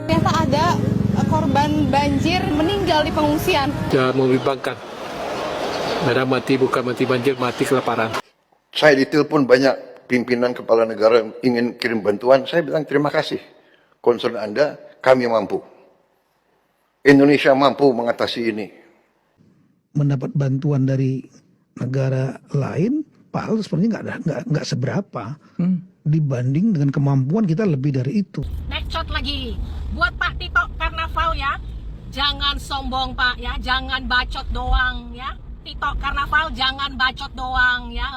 Ternyata ada korban banjir meninggal di pengungsian. Jangan membimbangkan. Ada mati bukan mati banjir, mati kelaparan. Saya ditelepon banyak pimpinan kepala negara yang ingin kirim bantuan. Saya bilang terima kasih. Concern Anda, kami mampu. Indonesia mampu mengatasi ini. Mendapat bantuan dari negara lain, padahal sebenarnya nggak seberapa dibanding dengan kemampuan kita lebih dari itu. Necot lagi buat Pak Tito Karnaval ya, jangan sombong Pak ya, jangan bacot doang ya. Tito Karnaval jangan bacot doang ya,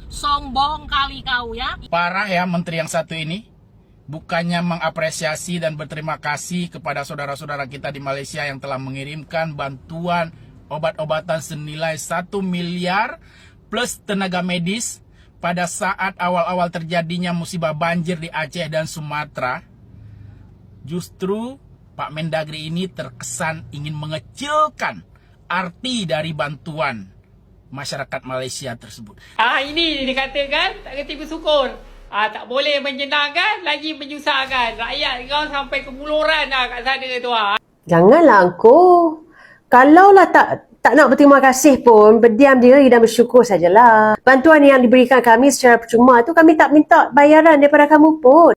sombong kali kau ya. Parah ya menteri yang satu ini, bukannya mengapresiasi dan berterima kasih kepada saudara-saudara kita di Malaysia yang telah mengirimkan bantuan obat-obatan senilai 1 miliar plus tenaga medis pada saat awal-awal terjadinya musibah banjir di Aceh dan Sumatera. Justru Pak Mendagri ini terkesan ingin mengecilkan arti dari bantuan masyarakat Malaysia tersebut. Ini dikatakan tak kerti bersyukur. Tak boleh menyenangkan, lagi menyusahkan. Rakyat kau sampai kemuluran kat sana tu. Janganlah engkau. Kalaulah tak nak berterima kasih pun, berdiam diri dan bersyukur sajalah. Bantuan yang diberikan kami secara percuma tu, kami tak minta bayaran daripada kamu pun.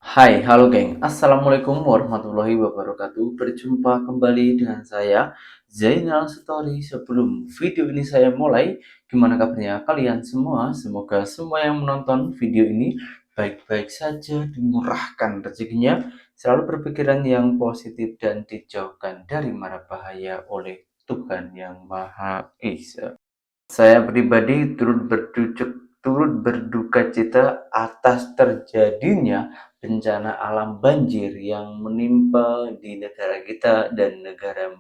Hai, halo geng. Assalamualaikum warahmatullahi wabarakatuh. Berjumpa kembali dengan saya, Zainal Story. Sebelum video ini saya mulai, gimana kabarnya kalian semua? Semoga semua yang menonton video ini baik-baik saja, dimurahkan rezekinya, selalu berpikiran yang positif dan dijauhkan dari mara bahaya oleh Tuhan Yang Maha Esa. Saya pribadi turut berduka cita atas terjadinya bencana alam banjir yang menimpa di negara kita dan negara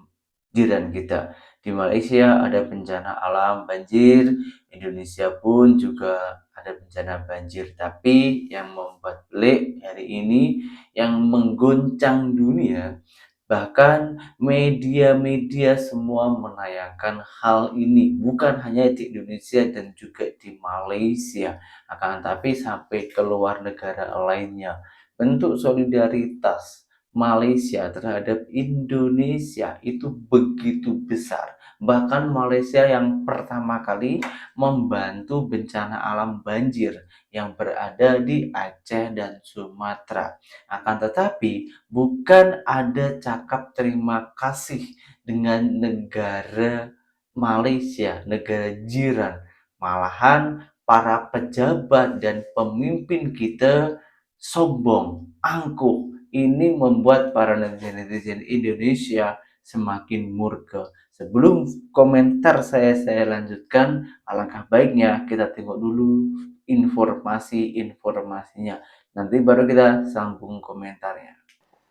jiran kita. Di Malaysia ada bencana alam banjir, Indonesia pun juga ada bencana banjir. Tapi yang membuat pelik hari ini, yang mengguncang dunia, bahkan media-media semua menayangkan hal ini, bukan hanya di Indonesia dan juga di Malaysia, akan tapi sampai ke luar negara lainnya. Bentuk solidaritas Malaysia terhadap Indonesia itu begitu besar. Bahkan Malaysia yang pertama kali membantu bencana alam banjir yang berada di Aceh dan Sumatera. Akan tetapi bukan ada cakap terima kasih dengan negara Malaysia, negara jiran. Malahan para pejabat dan pemimpin kita sombong, angkuh. Ini membuat para netizen Indonesia semakin murka. Sebelum komentar saya lanjutkan, alangkah baiknya kita tengok dulu informasinya. Nanti baru kita sambung komentarnya.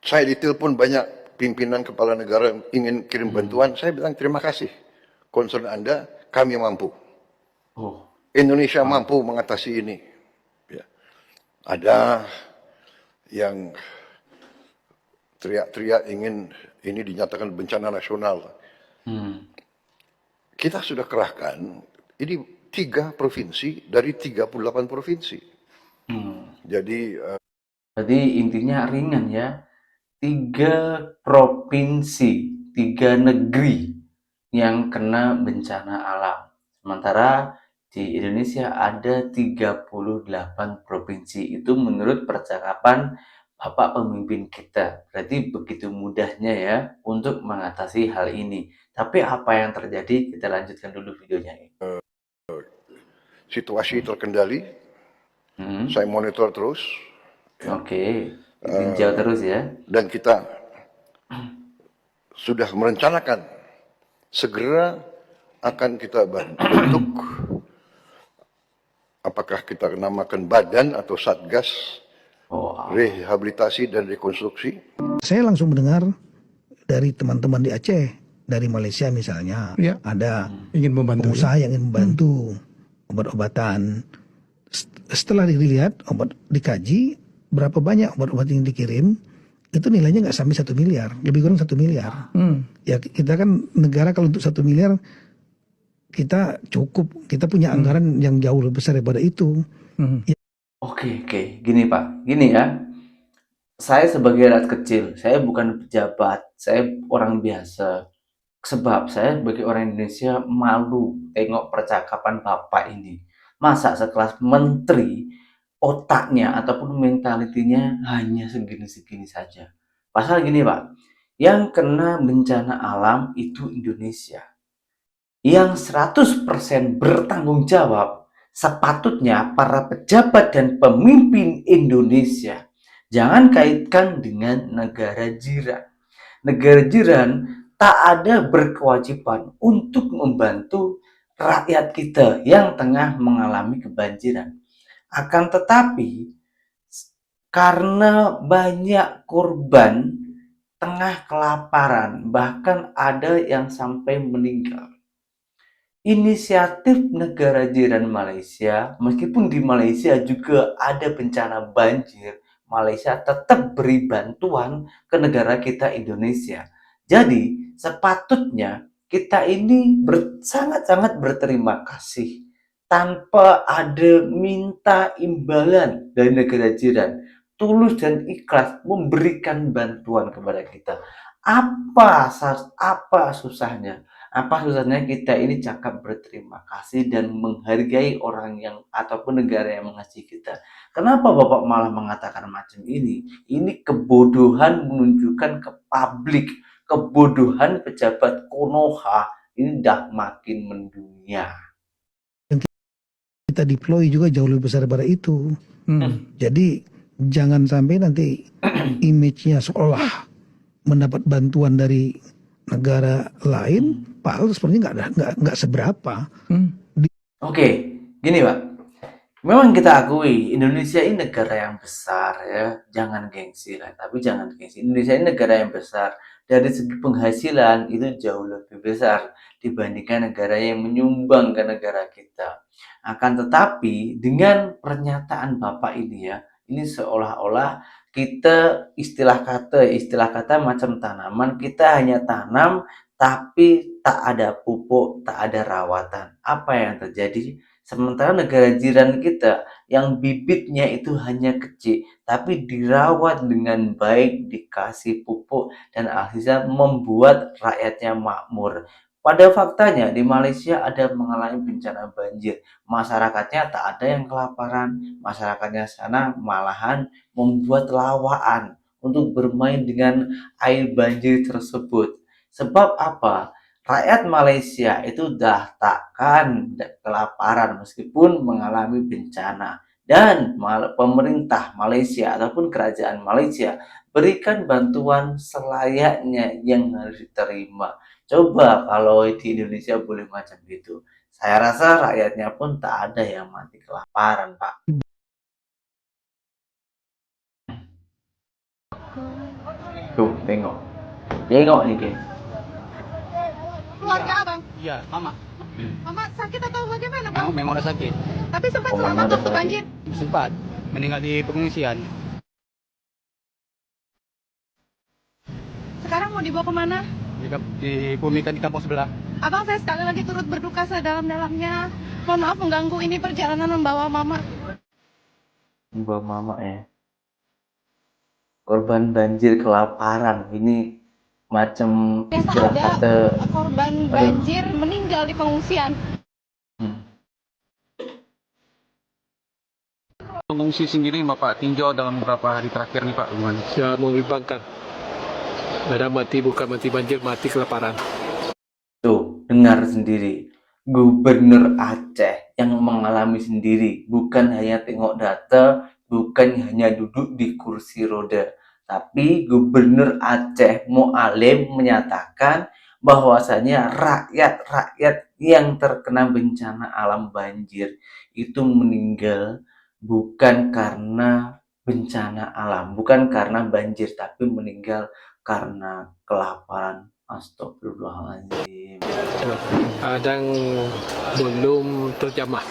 Saya ditelepon banyak pimpinan kepala negara yang ingin kirim bantuan. Saya bilang terima kasih. Concern Anda, kami mampu. Indonesia mampu mengatasi ini. Ya. Ada yang teriak-teriak ingin ini dinyatakan bencana nasional. Kita sudah kerahkan ini 3 provinsi dari 38 provinsi. Jadi intinya ringan ya. 3 provinsi, 3 negeri yang kena bencana alam. Sementara di Indonesia ada 38 provinsi. Itu menurut percakapan Bapak pemimpin kita. Berarti begitu mudahnya ya untuk mengatasi hal ini. Tapi apa yang terjadi, kita lanjutkan dulu videonya. Situasi terkendali. Saya monitor terus. Oke, tinjau terus ya. Dan kita sudah merencanakan segera akan kita bentuk, apakah kita namakan badan atau satgas rehabilitasi dan rekonstruksi. Saya langsung mendengar dari teman-teman di Aceh, dari Malaysia misalnya, ada Ingin membantu. pengusaha yang ingin membantu obat-obatan. Setelah dilihat, dikaji berapa banyak obat-obat yang dikirim, itu nilainya nggak sampai 1 miliar, lebih kurang 1 miliar. Ya kita kan negara kalau untuk 1 miliar kita cukup, kita punya anggaran yang jauh lebih besar daripada itu. Oke, gini Pak, gini ya. Saya sebagai rakyat kecil, saya bukan pejabat, saya orang biasa. Sebab saya sebagai orang Indonesia malu tengok percakapan Bapak ini. Masa sekelas menteri otaknya ataupun mentalitinya hanya segini-segini saja. Pasal gini Pak, yang kena bencana alam itu Indonesia. Yang 100% bertanggung jawab sepatutnya para pejabat dan pemimpin Indonesia. Jangan kaitkan dengan negara jiran. Negara jiran tak ada berkewajiban untuk membantu rakyat kita yang tengah mengalami kebanjiran. Akan tetapi, karena banyak korban tengah kelaparan, bahkan ada yang sampai meninggal. Inisiatif negara jiran Malaysia, meskipun di Malaysia juga ada bencana banjir, Malaysia tetap beri bantuan ke negara kita Indonesia. Jadi, sepatutnya kita ini sangat-sangat berterima kasih tanpa ada minta imbalan dari negara jiran. Tulus dan ikhlas memberikan bantuan kepada kita. Apa susahnya? Apa susahnya kita ini cakap berterima kasih dan menghargai orang yang ataupun negara yang mengasihi kita. Kenapa Bapak malah mengatakan macam ini? Ini kebodohan menunjukkan ke publik. Kebodohan pejabat Konoha ini dah makin mendunia. Kita deploy juga jauh lebih besar daripada itu. Jadi jangan sampai nanti image-nya seolah mendapat bantuan dari negara lain, padahal sebenarnya nggak seberapa. Oke, gini Pak. Memang kita akui Indonesia ini negara yang besar ya, jangan gengsi lah. Tapi jangan gengsi. Indonesia ini negara yang besar. Dari segi penghasilan itu jauh lebih besar dibandingkan negara yang menyumbang ke negara kita. Akan tetapi dengan pernyataan Bapak ini ya, ini seolah-olah kita istilah kata macam tanaman, kita hanya tanam tapi tak ada pupuk, tak ada rawatan. Apa yang terjadi? Sementara negara jiran kita yang bibitnya itu hanya kecil, tapi dirawat dengan baik, dikasih pupuk dan akhirnya membuat rakyatnya makmur. Pada faktanya di Malaysia ada mengalami bencana banjir, masyarakatnya tak ada yang kelaparan, masyarakatnya sana malahan membuat lawaan untuk bermain dengan air banjir tersebut. Sebab apa? Rakyat Malaysia itu dah takkan kelaparan meskipun mengalami bencana. Dan pemerintah Malaysia ataupun kerajaan Malaysia berikan bantuan selayaknya yang harus diterima. Coba kalau di Indonesia boleh macam itu. Saya rasa rakyatnya pun tak ada yang mati kelaparan, Pak. Tuh, tengok. Tengok nih, geng. Keluarga abang? Iya, mama. Mama sakit atau bagaimana bang? Memang udah sakit. Tapi sempat selamat waktu banjir? Sempat meninggal di pengungsian. Sekarang mau dibawa kemana? Dipulihkan di kampung sebelah. Abang, saya sekali lagi turut berduka sedalam-dalamnya. Mohon maaf mengganggu, ini perjalanan membawa mama. Membawa mama ya. Korban banjir kelaparan ini macam Biasa ada korban banjir meninggal di pengungsian. Pengungsi sendiri Bapak tinjau dalam beberapa hari terakhir nih Pak, gimana? Ya membimbangkan. Mereka mati bukan mati banjir, mati kelaparan. Tuh, dengar sendiri. Gubernur Aceh yang mengalami sendiri, bukan hanya tengok data, bukan hanya duduk di kursi roda, tapi Gubernur Aceh Mualim menyatakan bahwasanya rakyat yang terkena bencana alam banjir itu meninggal bukan karena bencana alam, bukan karena banjir, tapi meninggal karena kelaparan. Astagfirullahaladzim. Kadang belum terjamah.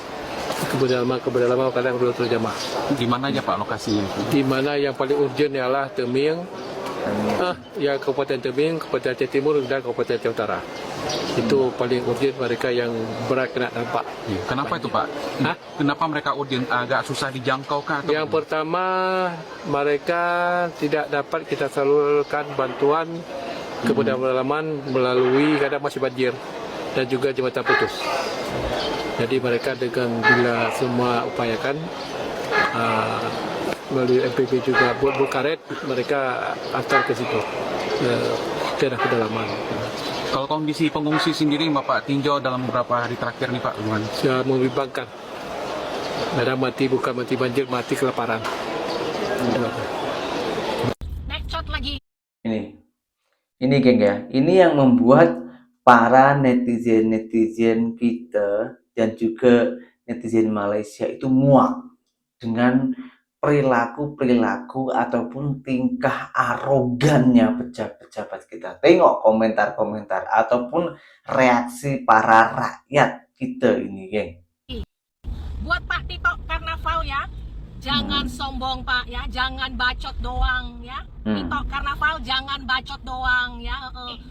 Kedalaman kadang belum terjamah. Di mana aja Pak lokasinya? Di mana yang paling urgent ialah Teming, Ya Kabupaten Tebing, Kabupaten Aceh Timur dan Kabupaten Aceh Utara. Itu paling urgent mereka yang berat kena dampak. Kenapa itu Pak? Kenapa mereka urgent, agak susah dijangkau kah? Yang pertama, mereka tidak dapat kita salurkan bantuan ke pedalaman melalui kadang masih banjir dan juga jembatan putus. Jadi mereka dengan bila semua upayakan melalui MPB juga buat karet, mereka antar ke situ, ke daerah pedalaman. Kalau kondisi pengungsi sendiri Bapak tinjau dalam beberapa hari terakhir nih Pak, gimana? Sudah membimbangkan. Mereka mati bukan mati banjir, mati kelaparan. Necot lagi. Ini geng ya, ini yang membuat para netizen kita dan juga netizen Malaysia itu muak dengan perilaku ataupun tingkah arogannya pejabat-pejabat kita. Tengok komentar-komentar ataupun reaksi para rakyat kita ini, geng. Buat Pak Tito Karnaval ya, jangan sombong Pak ya, jangan bacot doang ya. Tito Karnaval jangan bacot doang ya.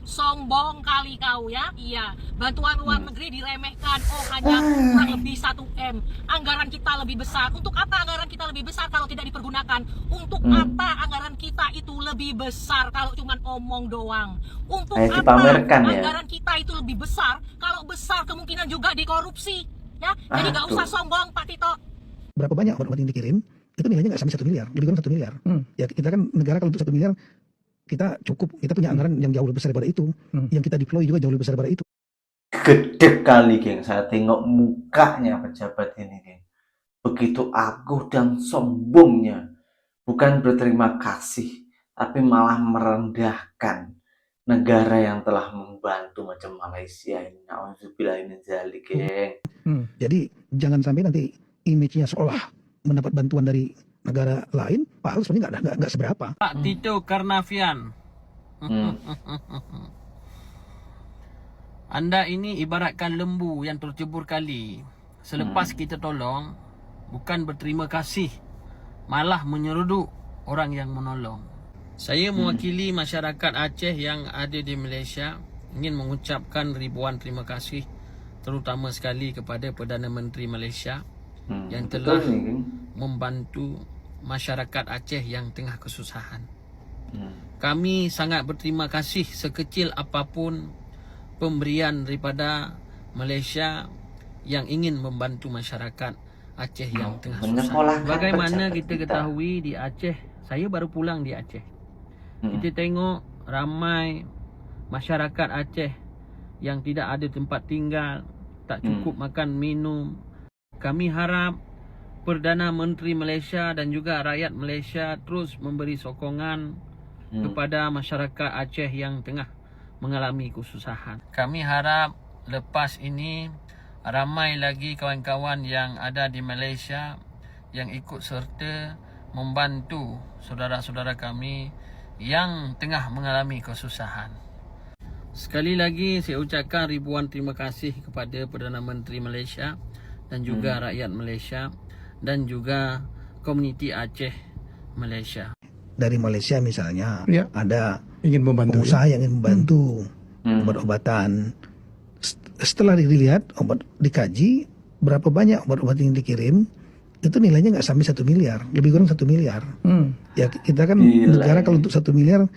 Sombong kali kau ya. Iya, bantuan luar negeri diremehkan. Oh, hanya kurang lebih 1M. Anggaran kita lebih besar. Untuk apa anggaran kita lebih besar kalau tidak dipergunakan? Untuk apa anggaran kita itu lebih besar kalau cuma omong doang? Untuk apa anggaran kita itu lebih besar kalau besar kemungkinan juga dikorupsi ya? Jadi nggak usah sombong Pak Tito. Berapa banyak obat-obat yang dikirim, itu nilainya nggak sampai 1 miliar, lebih kurang 1 miliar. Ya kita kan negara kalau untuk 1 miliar, kita cukup, kita punya anggaran yang jauh lebih besar daripada itu. Yang kita deploy juga jauh lebih besar daripada itu. Gede kali, geng. Saya tengok mukanya pejabat ini, geng. Begitu aguh dan sombongnya. Bukan berterima kasih, tapi malah merendahkan negara yang telah membantu macam Malaysia ini. Nauzubillah min dzalik, geng. Jadi jangan sampai nanti image-nya seolah mendapat bantuan dari negara lain, padahal sebenarnya nggak seberapa. Pak Tito Karnavian, Anda ini ibaratkan lembu yang tercebur kali. Selepas kita tolong, bukan berterima kasih, malah menyeruduk orang yang menolong. Saya mewakili masyarakat Aceh yang ada di Malaysia, ingin mengucapkan ribuan terima kasih, terutama sekali kepada Perdana Menteri Malaysia yang telah membantu masyarakat Aceh yang tengah kesusahan. Kami sangat berterima kasih sekecil apapun pemberian daripada Malaysia yang ingin membantu masyarakat Aceh yang tengah susah. Bagaimana kita ketahui di Aceh, saya baru pulang di Aceh. Kita tengok ramai masyarakat Aceh yang tidak ada tempat tinggal, tak cukup makan minum. Kami harap Perdana Menteri Malaysia dan juga rakyat Malaysia terus memberi sokongan kepada masyarakat Aceh yang tengah mengalami kesusahan. Kami harap lepas ini ramai lagi kawan-kawan yang ada di Malaysia yang ikut serta membantu saudara-saudara kami yang tengah mengalami kesusahan. Sekali lagi saya ucapkan ribuan terima kasih kepada Perdana Menteri Malaysia dan juga rakyat Malaysia dan juga komuniti Aceh Malaysia. Dari Malaysia misalnya ada Ingin membantu. pengusaha yang ingin membantu obat-obatan. Setelah dilihat obat dikaji berapa banyak obat-obat yang dikirim, itu nilainya nggak sampai 1 miliar, lebih kurang 1 miliar. Ya kita kan negara kalau untuk 1 miliar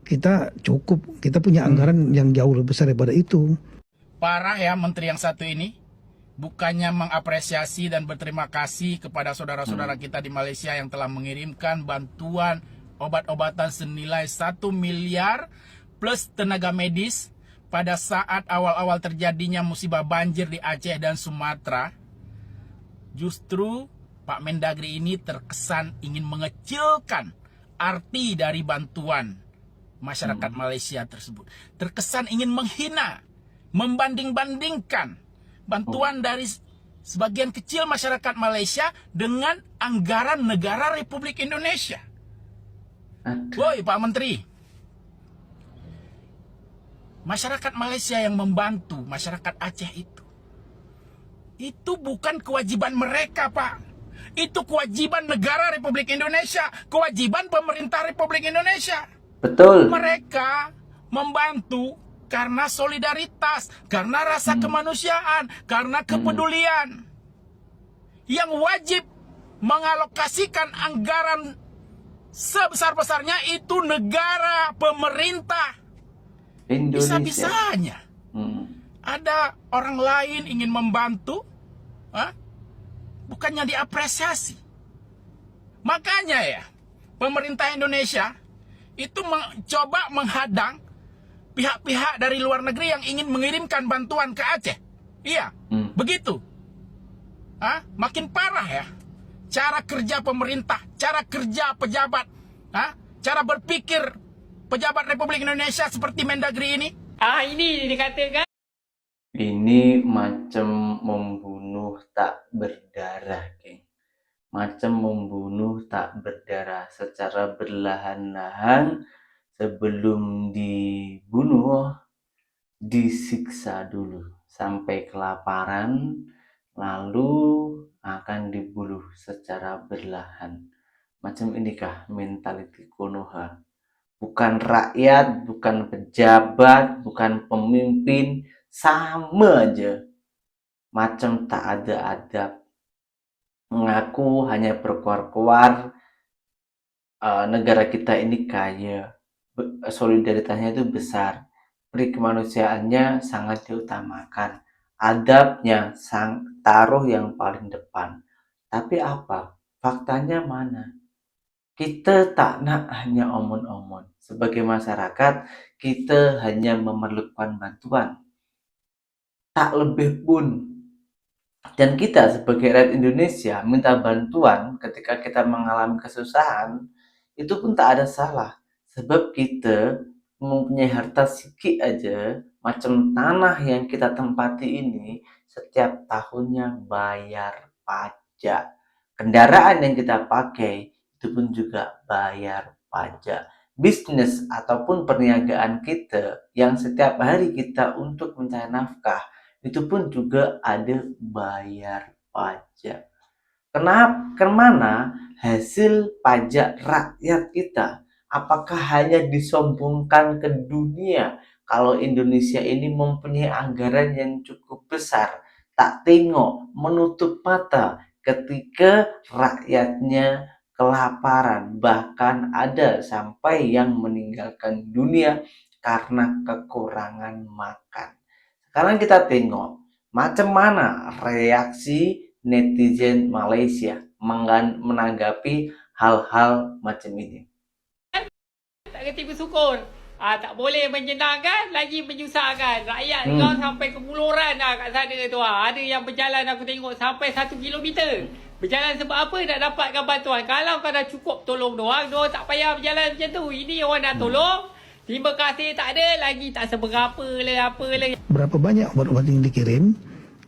kita cukup, kita punya anggaran yang jauh lebih besar daripada itu. Parah ya menteri yang satu ini. Bukannya mengapresiasi dan berterima kasih kepada saudara-saudara kita di Malaysia yang telah mengirimkan bantuan obat-obatan senilai 1 miliar plus tenaga medis pada saat awal-awal terjadinya musibah banjir di Aceh dan Sumatera. Justru Pak Mendagri ini terkesan ingin mengecilkan arti dari bantuan masyarakat Malaysia tersebut. Terkesan ingin menghina, membanding-bandingkan bantuan dari sebagian kecil masyarakat Malaysia dengan anggaran negara Republik Indonesia. Woi Pak Menteri, masyarakat Malaysia yang membantu masyarakat Aceh itu bukan kewajiban mereka Pak. Itu kewajiban negara Republik Indonesia, kewajiban pemerintah Republik Indonesia. Betul. Mereka membantu karena solidaritas, karena rasa kemanusiaan, karena kepedulian. Yang wajib mengalokasikan anggaran sebesar-besarnya itu negara, pemerintah. Indonesia. Bisa-bisanya ada orang lain ingin membantu, bukannya diapresiasi. Makanya ya, pemerintah Indonesia itu mencoba menghadang pihak-pihak dari luar negeri yang ingin mengirimkan bantuan ke Aceh. Iya, begitu. Makin parah ya cara kerja pemerintah, cara kerja pejabat, cara berpikir pejabat Republik Indonesia seperti Mendagri ini. Ini dikatakan Ini macam membunuh tak berdarah, geng. Macam membunuh tak berdarah secara berlahan-lahan. Sebelum dibunuh, disiksa dulu sampai kelaparan, lalu akan dibunuh secara berlahan. Macam inikah mentaliti Konoha? Bukan rakyat, bukan pejabat, bukan pemimpin, sama aja. Macam tak ada adab. Mengaku hanya berkuar-kuar, negara kita ini kaya, solidaritasnya itu besar, peri kemanusiaannya sangat diutamakan, adabnya taruh yang paling depan. Tapi apa? Faktanya mana? Kita tak nak hanya omon-omon. Sebagai masyarakat, kita hanya memerlukan bantuan. Tak lebih pun. Dan kita sebagai rakyat Indonesia minta bantuan ketika kita mengalami kesusahan, itu pun tak ada salah. Sebab kita mempunyai harta sikit aja, macam tanah yang kita tempati ini, setiap tahunnya bayar pajak. Kendaraan yang kita pakai itu pun juga bayar pajak. Bisnis ataupun perniagaan kita yang setiap hari kita untuk mencari nafkah, itu pun juga ada bayar pajak. Kemana hasil pajak rakyat kita? Apakah hanya disombongkan ke dunia kalau Indonesia ini mempunyai anggaran yang cukup besar? Tak tengok, menutup mata ketika rakyatnya kelaparan, bahkan ada sampai yang meninggalkan dunia karena kekurangan makan. Sekarang kita tengok macam mana reaksi netizen Malaysia menanggapi hal-hal macam ini. tak kena bersyukur. Tak boleh menyenangkan, lagi menyusahkan. Rakyat kau sampai ke Muluran kat sana tu. Ada yang berjalan aku tengok sampai 1 kilometer. Berjalan sebab apa? Nak dapatkan bantuan. Kalau kau dah cukup tolong doang, tak payah berjalan macam tu. Ini orang dah tolong. Terima kasih tak ada, lagi tak seberapa lah, apa lah. Berapa banyak obat-obat yang dikirim,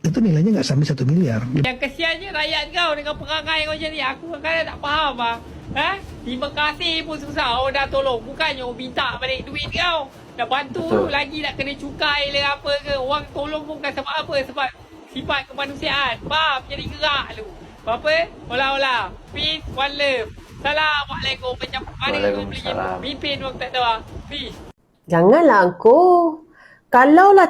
itu nilainya nggak sampai 1 miliar. Yang kesiannya rakyat kau dengan perangai kau macam ni. Aku kadang-kadang tak faham lah. Terima kasih pun susah. Orang dah tolong. Bukannya orang minta balik duit kau. Dah bantu tu lagi nak kena cukai lah apa ke. Orang tolong pun bukan sebab apa. Sebab sifat kemanusiaan. Faham? Jadi gerak tu. Apa? Olah-olah. Peace, one love. Assalamualaikum. Macam mana kau boleh jadi pimpin orang tak tahu lah. Peace. Janganlah engkau. Kalaulah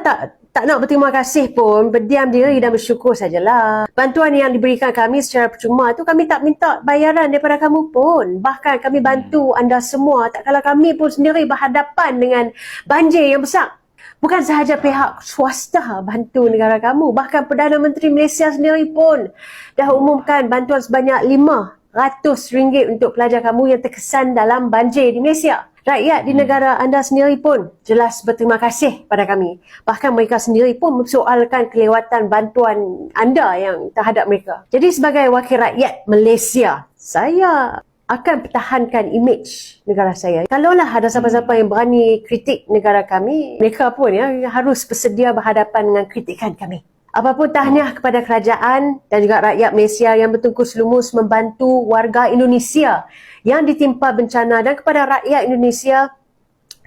tak nak berterima kasih pun, berdiam diri dan bersyukur sajalah. Bantuan yang diberikan kami secara percuma tu, kami tak minta bayaran daripada kamu pun. Bahkan kami bantu anda semua. Tak kala kami pun sendiri berhadapan dengan banjir yang besar. Bukan sahaja pihak swasta bantu negara kamu. Bahkan Perdana Menteri Malaysia sendiri pun dah umumkan bantuan sebanyak RM500 untuk pelajar kamu yang terkesan dalam banjir di Malaysia. Rakyat di negara anda sendiri pun jelas berterima kasih pada kami. Bahkan mereka sendiri pun memsoalkan kelewatan bantuan anda yang terhadap mereka. Jadi sebagai wakil rakyat Malaysia, saya akan pertahankan imej negara saya. Kalaulah ada siapa-siapa yang berani kritik negara kami, mereka pun harus bersedia berhadapan dengan kritikan kami. Apapun tahniah kepada kerajaan dan juga rakyat Malaysia yang bertungkus lumus membantu warga Indonesia yang ditimpa bencana, dan kepada rakyat Indonesia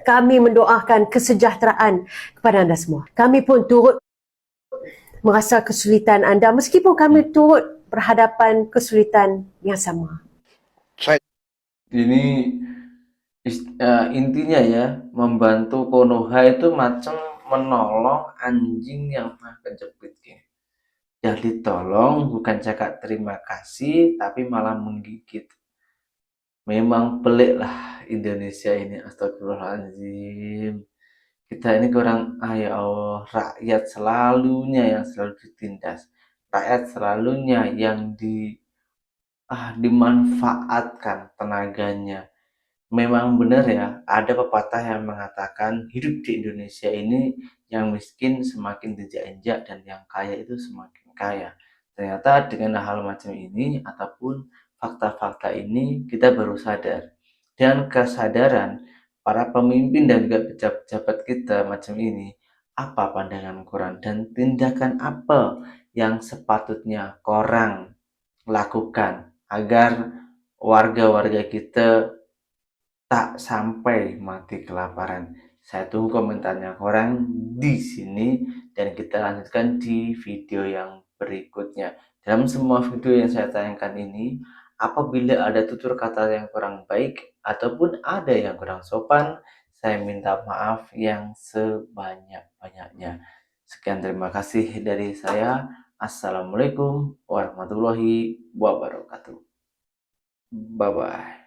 kami mendoakan kesejahteraan kepada anda semua. Kami pun turut merasa kesulitan anda, meskipun kami turut berhadapan kesulitan yang sama. Saya Ini intinya ya, membantu Konoha itu macam menolong anjing yang pernah kejepit ya. Jadi tolong bukan cakap terima kasih tapi malah menggigit. Memang pelik lah Indonesia ini, astagfirullahaladzim. Kita ini kurang, ya Allah, rakyat selalunya yang selalu ditindas. Rakyat selalunya yang dimanfaatkan tenaganya. Memang benar ya, ada pepatah yang mengatakan hidup di Indonesia ini yang miskin semakin dijak-injak dan yang kaya itu semakin kaya. Ternyata dengan hal macam ini ataupun fakta-fakta ini kita baru sadar. Dan kesadaran para pemimpin dan juga pejabat-pejabat kita macam ini, apa pandangan korang dan tindakan apa yang sepatutnya korang lakukan agar warga-warga kita tak sampai mati kelaparan. Saya tunggu komentarnya korang di sini dan kita lanjutkan di video yang berikutnya. Dalam semua video yang saya tayangkan ini, apabila ada tutur kata yang kurang baik ataupun ada yang kurang sopan, saya minta maaf yang sebanyak-banyaknya. Sekian, terima kasih dari saya. Assalamualaikum warahmatullahi wabarakatuh. Bye-bye.